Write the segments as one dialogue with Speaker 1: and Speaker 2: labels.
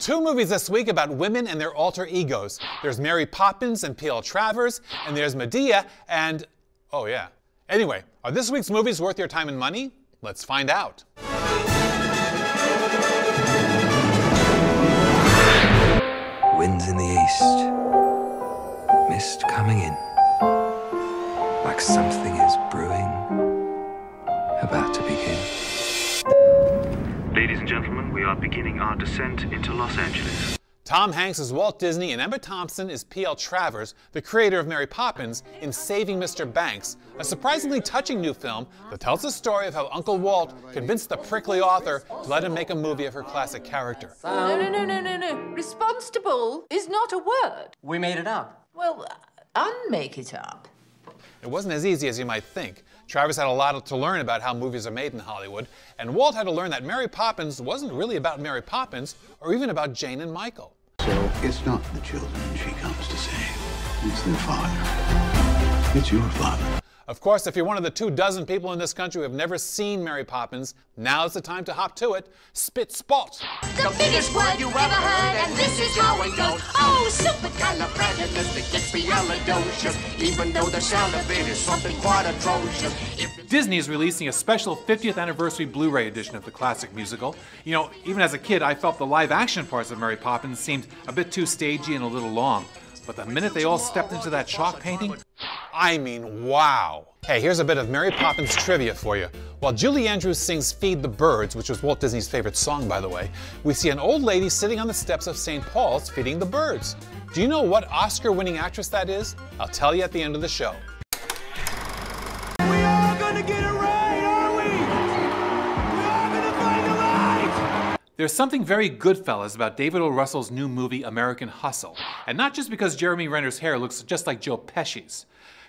Speaker 1: Two movies this week about women and their alter egos. There's Mary Poppins and P.L. Travers, and there's Madea and... oh yeah. Anyway, are this week's movies worth your time and money? Let's find out.
Speaker 2: Winds in the east, mist coming in, like something is brewing, about to begin.
Speaker 3: Ladies and gentlemen, we are beginning our descent into Los Angeles.
Speaker 1: Tom Hanks is Walt Disney and Emma Thompson is P.L. Travers, the creator of Mary Poppins, in Saving Mr. Banks, a surprisingly touching new film that tells the story of how Uncle Walt convinced the prickly author to let him make a movie of her classic character.
Speaker 4: No. Responsible is not a word.
Speaker 5: We made it up.
Speaker 4: Well, unmake it up.
Speaker 1: It wasn't as easy as you might think. Travers had a lot to learn about how movies are made in Hollywood, and Walt had to learn that Mary Poppins wasn't really about Mary Poppins or even about Jane and Michael.
Speaker 6: So it's not the children she comes to save. It's their father. It's your father.
Speaker 1: Of course, if you're one of the 24 people in this country who have never seen Mary Poppins, now's the time to hop to it. Spit spot.
Speaker 7: The biggest word you ever heard, and this is how it goes. Oh, supercalifragilisticexpialidocious, even though the sound of it is something quite atrocious.
Speaker 8: Disney is releasing a special 50th anniversary Blu-ray edition of the classic musical. You know, even as a kid, I felt the live-action parts of Mary Poppins seemed a bit too stagey and a little long. But the minute they all stepped into that chalk painting,
Speaker 1: I mean, wow. Hey, here's a bit of Mary Poppins trivia for you. While Julie Andrews sings Feed the Birds, which was Walt Disney's favorite song, by the way, we see an old lady sitting on the steps of St. Paul's feeding the birds. Do you know what Oscar-winning actress that is? I'll tell you at the end of the show.
Speaker 9: We all gonna get it right, are we? We all gonna find the light!
Speaker 8: there's something very Goodfellas about David O. Russell's new movie, American Hustle. And not just because Jeremy Renner's hair looks just like Joe Pesci's.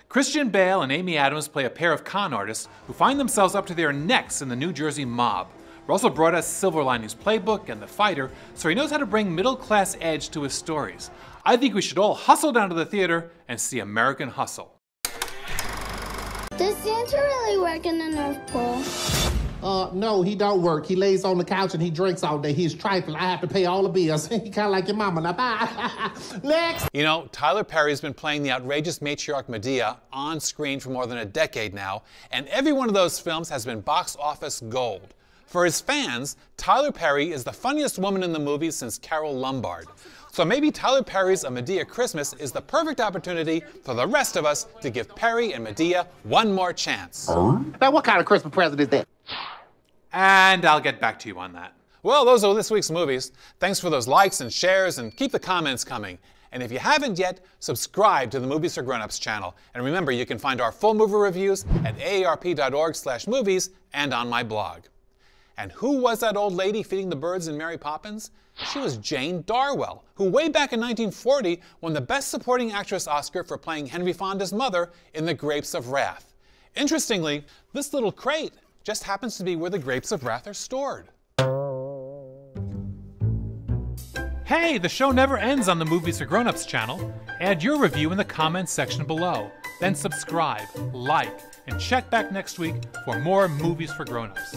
Speaker 8: Christian Bale and Amy Adams play a pair of con artists who find themselves up to their necks in the New Jersey mob. Russell brought us Silver Linings Playbook and The Fighter, so he knows how to bring middle-class edge to his stories. I think we should all hustle down to the theater and see American Hustle.
Speaker 10: Does Santa really work in the North Pole?
Speaker 11: No, he don't work. He lays on the couch and he drinks all day. He's trifling. I have to pay all the bills. He kind of like your mama. Now, bye. Next.
Speaker 1: You know, Tyler Perry's been playing the outrageous matriarch Madea on screen for more than a decade now, and every one of those films has been box office gold. For his fans, Tyler Perry is the funniest woman in the movies since Carole Lombard. So maybe Tyler Perry's A Madea Christmas is the perfect opportunity for the rest of us to give Perry and Madea one more chance.
Speaker 11: Now, what kind of Christmas present is that?
Speaker 8: And I'll get back to you on that.
Speaker 1: Well, those are this week's movies. Thanks for those likes and shares, and keep the comments coming. And if you haven't yet, subscribe to the Movies For Grownups channel. And remember, you can find our full movie reviews at aarp.org/movies and on my blog. And who was that old lady feeding the birds in Mary Poppins? She was Jane Darwell, who way back in 1940 won the Best Supporting Actress Oscar for playing Henry Fonda's mother in The Grapes of Wrath. Interestingly, this little crate just happens to be where the Grapes of Wrath are stored.
Speaker 8: Hey, the show never ends on the Movies For Grownups channel. Add your review in the comments section below. Then subscribe, like, and check back next week for more Movies For Grownups.